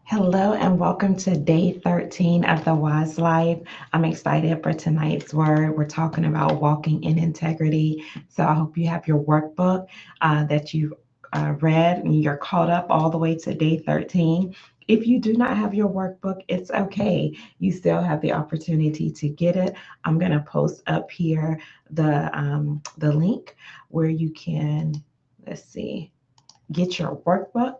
Hello and welcome to day 13 of the Wise Life. I'm excited for tonight's word. We're talking about walking in integrity. So I hope you have your workbook that you've read and you're caught up all the way to day 13. If you do not have your workbook, it's okay. You still have the opportunity to get it. I'm going to post up here the link where you can, let's see, get your workbook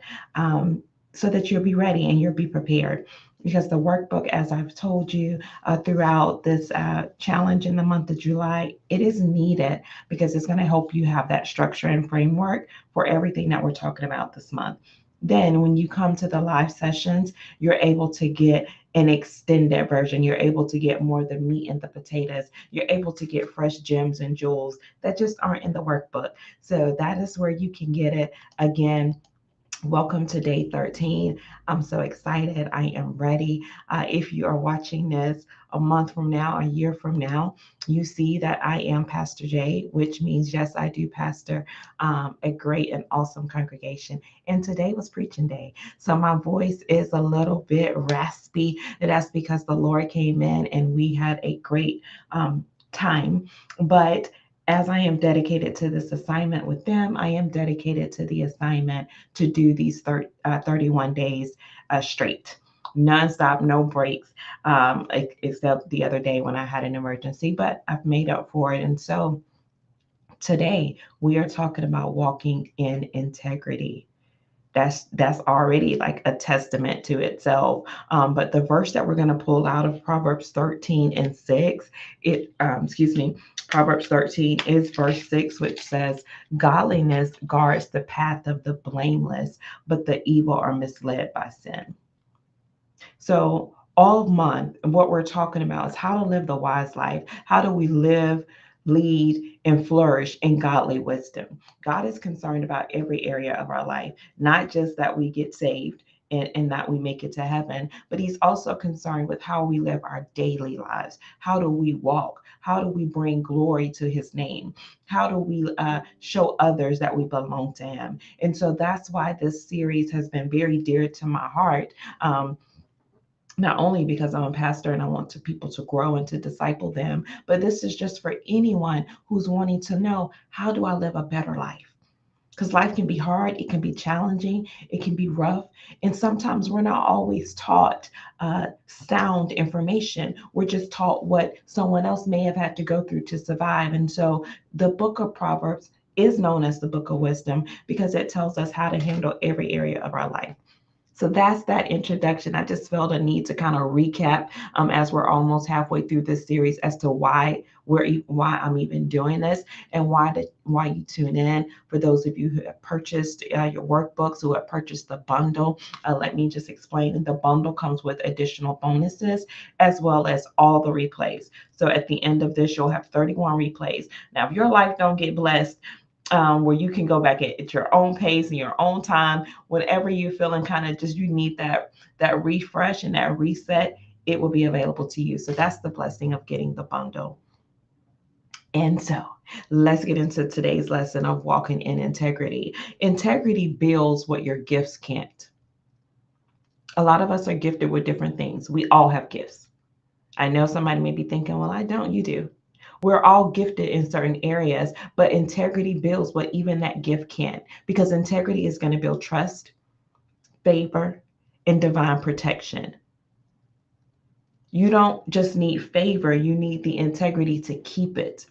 so that you'll be ready and you'll be prepared. Because the workbook, as I've told you throughout this challenge in the month of July, it is needed because it's going to help you have that structure and framework for everything that we're talking about this month. Then, when you come to the live sessions, you're able to get an extended version. You're able to get more of the meat and the potatoes. You're able to get fresh gems and jewels that just aren't in the workbook. So, that is where you can get it. Again, welcome to day 13. I'm so excited. I am ready. If you are watching this a month from now, a year from now, you see that I am Pastor Jay, which means, yes, I do pastor a great and awesome congregation. And today was preaching day. So my voice is a little bit raspy. And that's because the Lord came in and we had a great time. But as I am dedicated to this assignment with them, I am dedicated to the assignment to do these 31 days straight, nonstop, no breaks, except the other day when I had an emergency, but I've made up for it. And so today we are talking about walking in integrity. That's already like a testament to itself. But the verse that we're going to pull out of Proverbs 13 and 6, Proverbs 13 is verse 6, which says, "Godliness guards the path of the blameless, but the evil are misled by sin." So all month, what we're talking about is how to live the wise life. How do we live, lead, and flourish in godly wisdom? God is concerned about every area of our life, not just that we get saved and that we make it to heaven, but He's also concerned with how we live our daily lives. How do we walk? How do we bring glory to His name? How do we show others that we belong to Him? And so that's why this series has been very dear to my heart. Not only because I'm a pastor and I want people to grow and to disciple them, but this is just for anyone who's wanting to know, how do I live a better life? Because life can be hard, it can be challenging, it can be rough, and sometimes we're not always taught sound information. We're just taught what someone else may have had to go through to survive. And so the book of Proverbs is known as the book of wisdom because it tells us how to handle every area of our life. So that's that introduction. I just felt a need to kind of recap as we're almost halfway through this series as to why I'm even doing this and why you tune in. For those of you who have purchased your workbooks, who have purchased the bundle, let me just explain. The bundle comes with additional bonuses as well as all the replays. So at the end of this, you'll have 31 replays. Now, if your life don't get blessed, where you can go back at your own pace and your own time, whatever you're feeling, kind of just you need that refresh and that reset, it will be available to you. So that's the blessing of getting the bundle. And so let's get into today's lesson of walking in integrity. Integrity builds what your gifts can't. A lot of us are gifted with different things. We all have gifts. I know somebody may be thinking, well, I don't. You do. We're all gifted in certain areas, but integrity builds what even that gift can't, because integrity is going to build trust, favor, and divine protection. You don't just need favor, you need the integrity to keep it.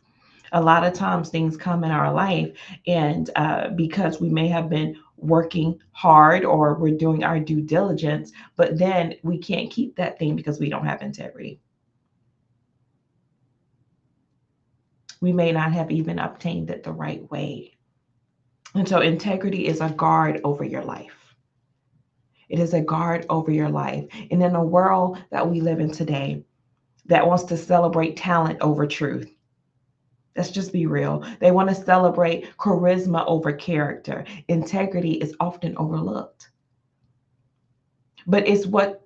A lot of times things come in our life, and because we may have been working hard or we're doing our due diligence, but then we can't keep that thing because we don't have integrity. We may not have even obtained it the right way. And so integrity is a guard over your life. It is a guard over your life. And in a world that we live in today that wants to celebrate talent over truth, let's just be real. They want to celebrate charisma over character. Integrity is often overlooked. But it's what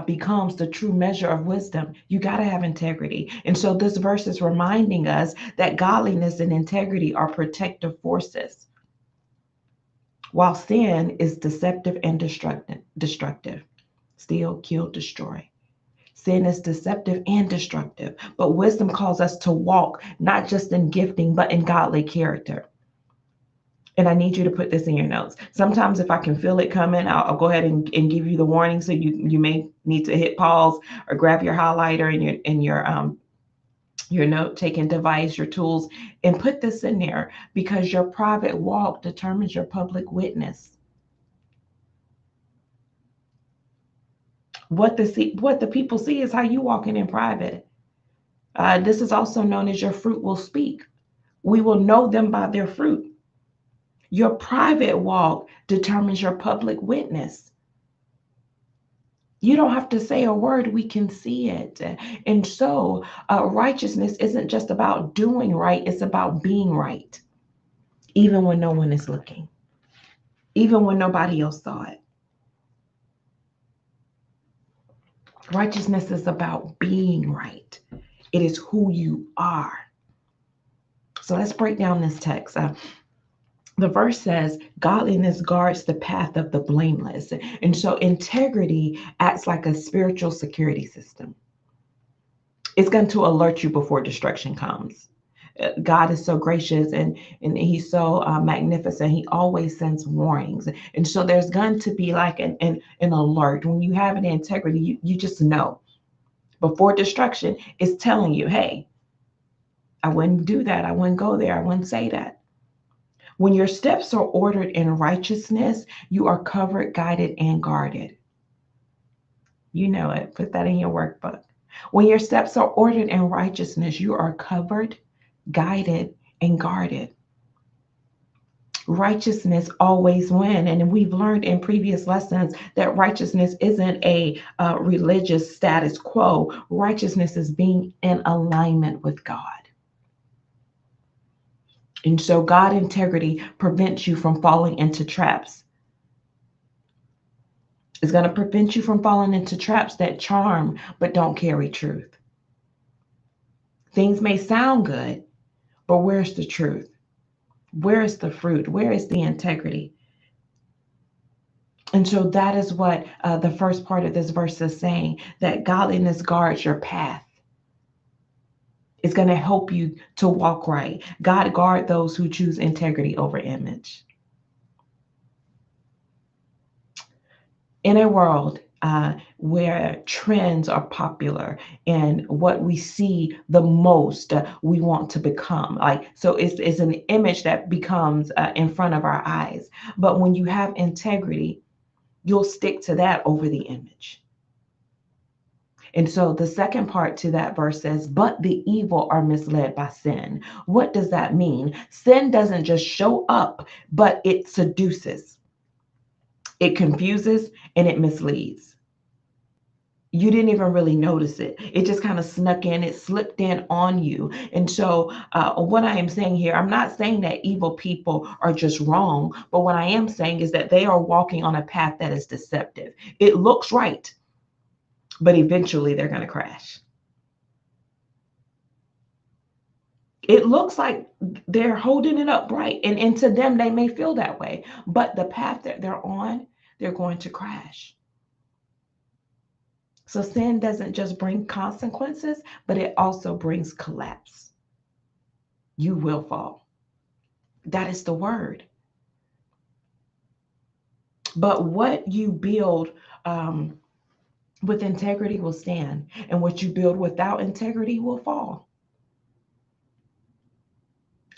becomes the true measure of wisdom. You got to have integrity. And so this verse is reminding us that godliness and integrity are protective forces. while sin is deceptive and destructive. Steal, kill, destroy. Sin is deceptive and destructive, but wisdom calls us to walk not just in gifting, but in godly character. And I need you to put this in your notes. Sometimes if I can feel it coming, I'll go ahead and give you the warning. So you may need to hit pause or grab your highlighter and your note taking device, your tools, and put this in there, because your private walk determines your public witness. What the people see is how you walking in private. This is also known as your fruit will speak. We will know them by their fruit. Your private walk determines your public witness. You don't have to say a word, we can see it. And so, righteousness isn't just about doing right, it's about being right, even when no one is looking, even when nobody else saw it. Righteousness is about being right, it is who you are. So, let's break down this text. The verse says, godliness guards the path of the blameless. And so integrity acts like a spiritual security system. It's going to alert you before destruction comes. God is so gracious and he's so magnificent. He always sends warnings. And so there's going to be like an alert. When you have an integrity, you just know before destruction is telling you, hey, I wouldn't do that. I wouldn't go there. I wouldn't say that. When your steps are ordered in righteousness, you are covered, guided, and guarded. You know it. Put that in your workbook. When your steps are ordered in righteousness, you are covered, guided, and guarded. Righteousness always wins. And we've learned in previous lessons that righteousness isn't a religious status quo. Righteousness is being in alignment with God. And so God integrity prevents you from falling into traps. It's going to prevent you from falling into traps that charm but don't carry truth. Things may sound good, but where's the truth? Where is the fruit? Where is the integrity? And so that is what the first part of this verse is saying, that godliness guards your path. It's going to help you to walk right. God guard those who choose integrity over image. In a world where trends are popular and what we see the most, we want to become. Like, so it's an image that becomes in front of our eyes. But when you have integrity, you'll stick to that over the image. And so the second part to that verse says, but the evil are misled by sin. What does that mean? Sin doesn't just show up, but it seduces, it confuses, and it misleads. You didn't even really notice it. It just kind of snuck in, it slipped in on you. And so, what I am saying here, I'm not saying that evil people are just wrong, but what I am saying is that they are walking on a path that is deceptive. It looks right, but eventually they're going to crash. It looks like they're holding it up right. And to them, they may feel that way, but the path that they're on, they're going to crash. So sin doesn't just bring consequences, but it also brings collapse. You will fall. That is the word. But what you build with integrity will stand, and what you build without integrity will fall.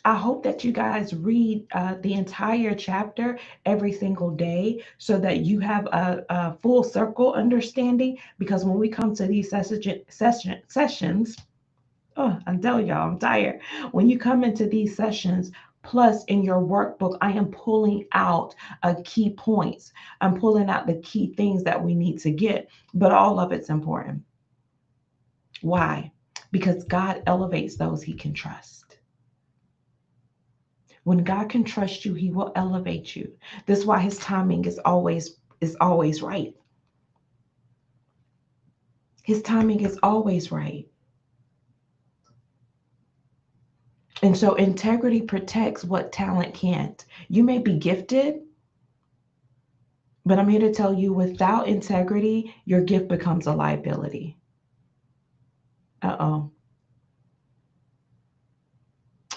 I hope that you guys read the entire chapter every single day so that you have a full circle understanding. Because when we come to these sessions, oh, I'm telling y'all, I'm tired. When you come into these sessions, plus in your workbook, I am pulling out key points. I'm pulling out the key things that we need to get, but all of it's important. Why? Because God elevates those he can trust. When God can trust you, he will elevate you. That's why his timing is always right. His timing is always right. And so integrity protects what talent can't. You may be gifted, But I'm here to tell you, without integrity, your gift becomes a liability. Uh-oh.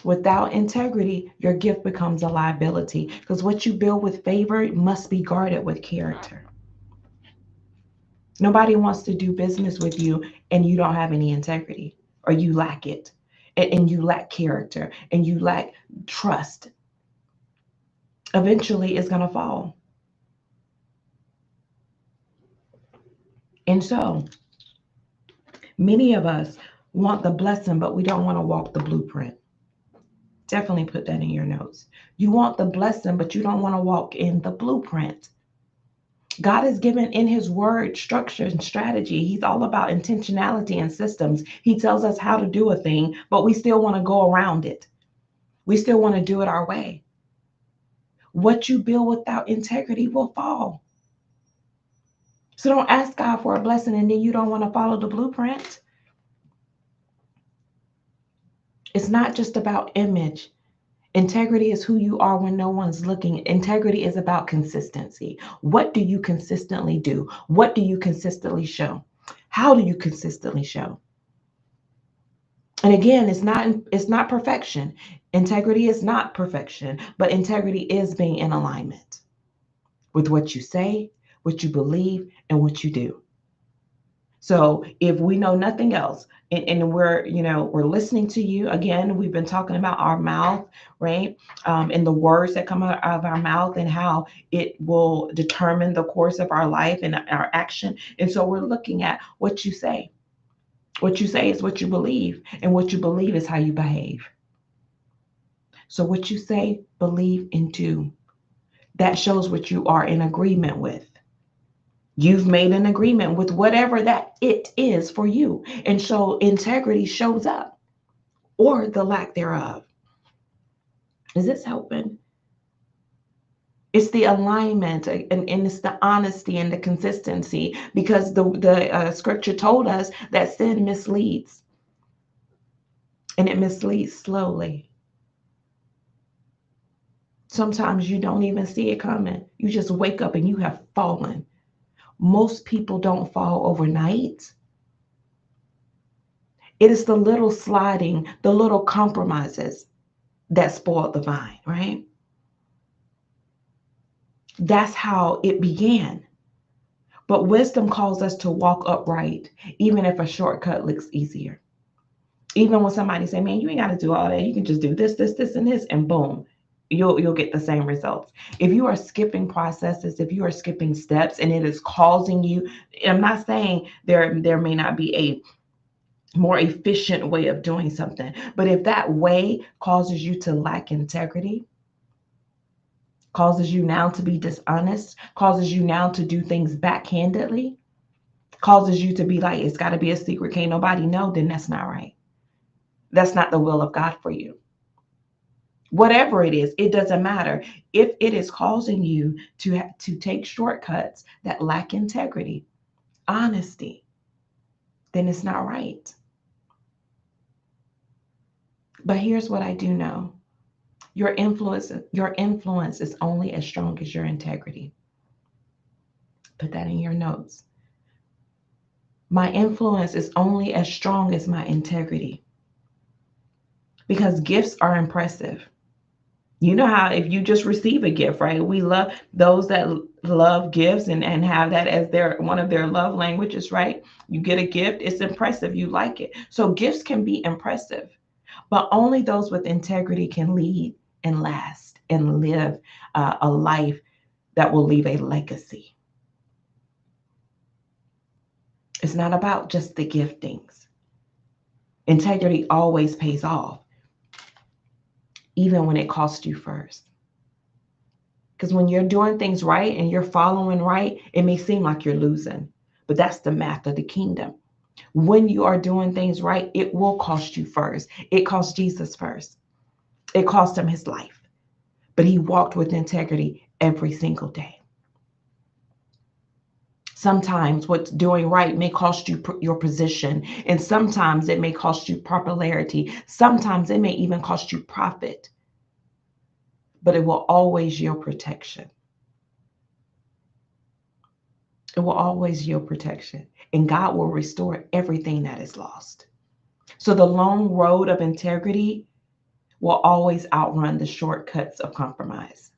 Without integrity, your gift becomes a liability, because what you build with favor must be guarded with character. Nobody wants to do business with you and you don't have any integrity, or you lack it, and you lack character, and you lack trust. Eventually, it's going to fall. And so, many of us want the blessing, but we don't want to walk the blueprint. Definitely put that in your notes. You want the blessing, but you don't want to walk in the blueprint. God has given in his word structure and strategy. He's all about intentionality and systems. He tells us how to do a thing, but we still want to go around it. We still want to do it our way. What you build without integrity will fall. So don't ask God for a blessing and then you don't want to follow the blueprint. It's not just about image. Integrity is who you are when no one's looking. Integrity is about consistency. What do you consistently do? What do you consistently show? How do you consistently show? And again, it's not perfection. Integrity is not perfection, but integrity is being in alignment with what you say, what you believe, and what you do. So if we know nothing else, and we're listening to you again, we've been talking about our mouth, right? And the words that come out of our mouth and how it will determine the course of our life and our action. And so we're looking at what you say. What you say is what you believe, and what you believe is how you behave. So what you say, believe, and do, that shows what you are in agreement with. You've made an agreement with whatever that it is for you. And so integrity shows up, or the lack thereof. Is this helping? It's the alignment, and it's the honesty and the consistency, because the scripture told us that sin misleads, and it misleads slowly. Sometimes you don't even see it coming. You just wake up and you have fallen. Most people don't fall overnight. It is the little sliding, the little compromises that spoiled the vine, right? That's how it began. But wisdom calls us to walk upright, even if a shortcut looks easier. Even when somebody say, man, you ain't got to do all that. You can just do this, this, this, and this, and boom, you'll get the same results. If you are skipping processes, if you are skipping steps, and it is causing you, I'm not saying there may not be a more efficient way of doing something, but if that way causes you to lack integrity, causes you now to be dishonest, causes you now to do things backhandedly, causes you to be like, it's got to be a secret, can't nobody know, then that's not right. That's not the will of God for you. Whatever it is, it doesn't matter. If it is causing you to take shortcuts that lack integrity, honesty, then it's not right. But here's what I do know. Your influence is only as strong as your integrity. Put that in your notes. My influence is only as strong as my integrity. Because gifts are impressive. You know how if you just receive a gift, right? We love those that love gifts and have that as one of their love languages, right? You get a gift, it's impressive, you like it. So gifts can be impressive, but only those with integrity can lead and last and live a life that will leave a legacy. It's not about just the giftings. Integrity always pays off, even when it costs you first. Because when you're doing things right and you're following right, it may seem like you're losing, but that's the math of the kingdom. When you are doing things right, it will cost you first. It cost Jesus first. It cost him his life, but he walked with integrity every single day. Sometimes what's doing right may cost you your position, and sometimes it may cost you popularity. Sometimes it may even cost you profit, but it will always yield protection. It will always yield protection, and God will restore everything that is lost. So the long road of integrity will always outrun the shortcuts of compromise.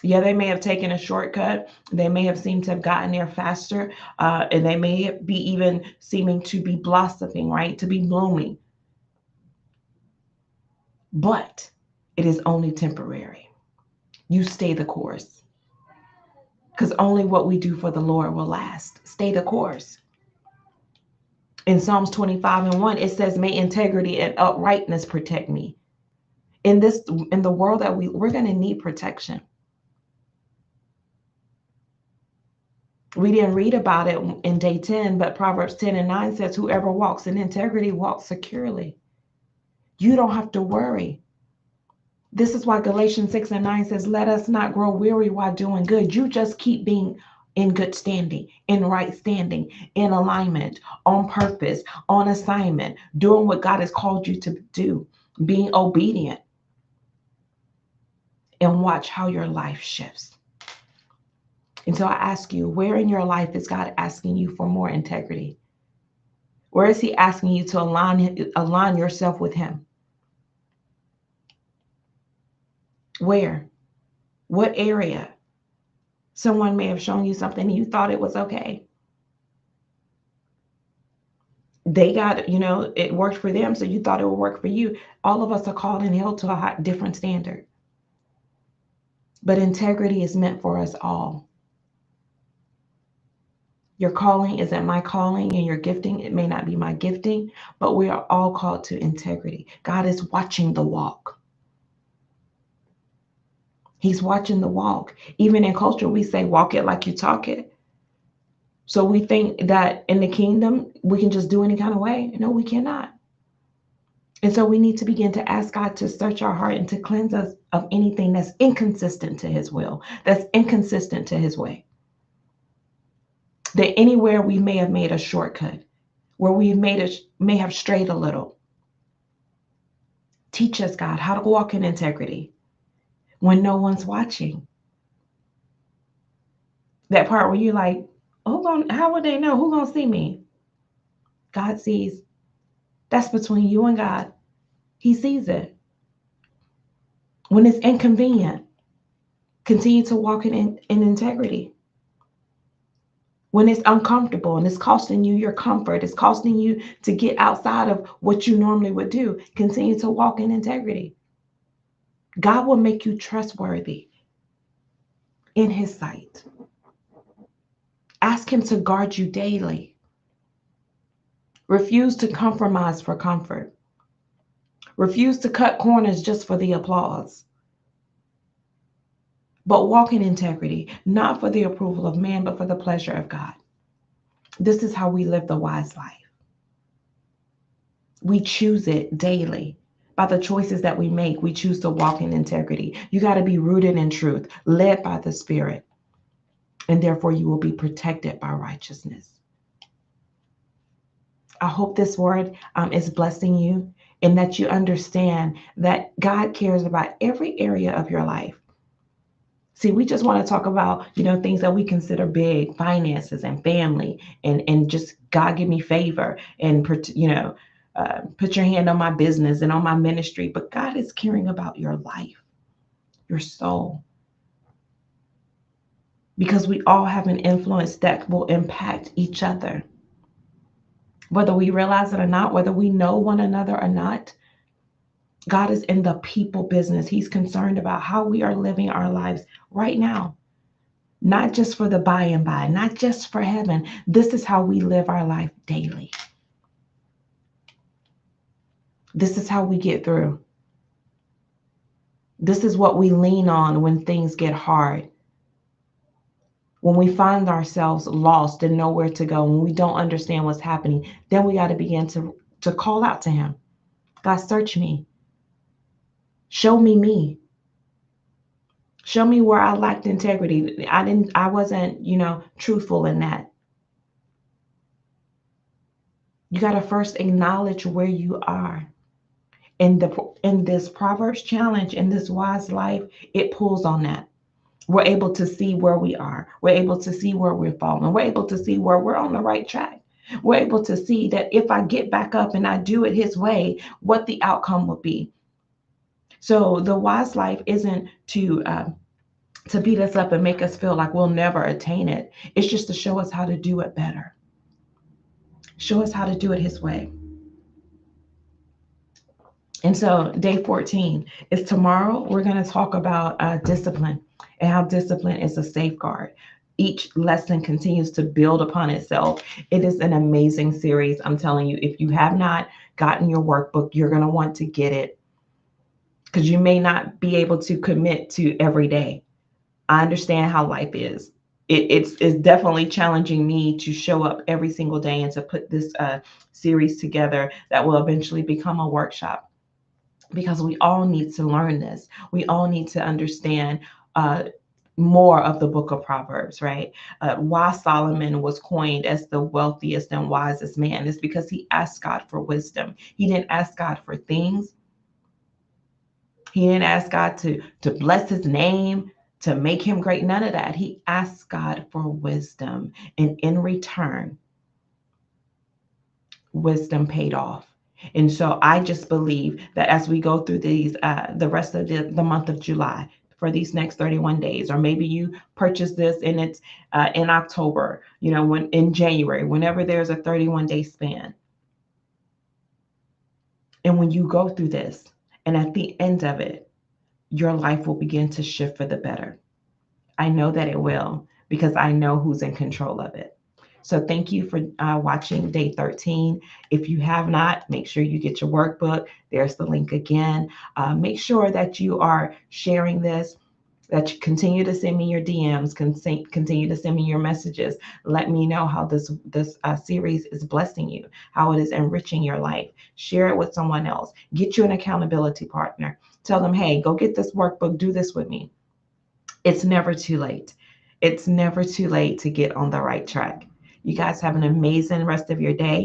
Yeah, they may have taken a shortcut. They may have seemed to have gotten there faster, and they may be even seeming to be blossoming, right? To be blooming. But it is only temporary. You stay the course, because only what we do for the Lord will last. Stay the course. In Psalms 25:1, it says, "May integrity and uprightness protect me." In the world that we're going to need protection. We didn't read about it in day 10, but Proverbs 10:9 says, "Whoever walks in integrity walks securely." You don't have to worry. This is why Galatians 6:9 says, "Let us not grow weary while doing good." You just keep being in good standing, in right standing, in alignment, on purpose, on assignment, doing what God has called you to do, being obedient, and watch how your life shifts. And so I ask you, where in your life is God asking you for more integrity? Where is he asking you to align yourself with him? Where? What area? Someone may have shown you something and you thought it was okay. They got, it worked for them, so you thought it would work for you. All of us are called and held to a different standard. But integrity is meant for us all. Your calling isn't my calling, and your gifting, it may not be my gifting, but we are all called to integrity. God is watching the walk. He's watching the walk. Even in culture, we say, walk it like you talk it. So we think that in the kingdom, we can just do any kind of way. No, we cannot. And so we need to begin to ask God to search our heart and to cleanse us of anything that's inconsistent to his will, that's inconsistent to his way. That anywhere we may have made a shortcut, where we may have strayed a little. Teach us, God, how to walk in integrity when no one's watching. That part where you're like, how would they know? Who's going to see me? God sees. That's between you and God. He sees it. When it's inconvenient, continue to walk in integrity. When it's uncomfortable and it's costing you your comfort, it's costing you to get outside of what you normally would do, continue to walk in integrity. God will make you trustworthy in his sight. Ask him to guard you daily. Refuse to compromise for comfort. Refuse to cut corners just for the applause. But walk in integrity, not for the approval of man, but for the pleasure of God. This is how we live the wise life. We choose it daily. By the choices that we make, we choose to walk in integrity. You got to be rooted in truth, led by the Spirit, and therefore you will be protected by righteousness. I hope this word is blessing you, and that you understand that God cares about every area of your life. See, we just want to talk about, things that we consider big, finances and family, and just God give me favor, and, put your hand on my business and on my ministry. But God is caring about your life, your soul, because we all have an influence that will impact each other. Whether we realize it or not, whether we know one another or not, God is in the people business. He's concerned about how we are living our lives right now. Not just for the by and by, not just for heaven. This is how we live our life daily. This is how we get through. This is what we lean on when things get hard. When we find ourselves lost and nowhere to go, when we don't understand what's happening, then we got to begin to call out to him. God, search me. Show me me. Show me where I lacked integrity. I wasn't, truthful in that. You got to first acknowledge where you are. In this Proverbs challenge, in this wise life, it pulls on that. We're able to see where we are. We're able to see where we're falling. We're able to see where we're on the right track. We're able to see that if I get back up and I do it His way, what the outcome will be. So the wise life isn't to beat us up and make us feel like we'll never attain it. It's just to show us how to do it better. Show us how to do it His way. And so, day 14 is tomorrow. We're going to talk about discipline and how discipline is a safeguard. Each lesson continues to build upon itself. It is an amazing series. I'm telling you, if you have not gotten your workbook, you're going to want to get it because you may not be able to commit to every day. I understand how life is. It's definitely challenging me to show up every single day and to put this series together that will eventually become a workshop, because we all need to learn this. We all need to understand more of the book of Proverbs, right? Why Solomon was coined as the wealthiest and wisest man is because he asked God for wisdom. He didn't ask God for things. He didn't ask God to bless his name, to make him great. None of that. He asked God for wisdom. And in return, wisdom paid off. And so I just believe that as we go through these, the rest of the month of July, for these next 31 days, or maybe you purchase this and it's in October, when in January, whenever there's a 31-day span. And when you go through this, and at the end of it, your life will begin to shift for the better. I know that it will, because I know who's in control of it. So thank you for watching day 13. If you have not, make sure you get your workbook. There's the link again. Make sure that you are sharing this, that you continue to send me your DMs, continue to send me your messages. Let me know how this series is blessing you, how it is enriching your life. Share it with someone else. Get you an accountability partner. Tell them, hey, go get this workbook. Do this with me. It's never too late. It's never too late to get on the right track. You guys have an amazing rest of your day.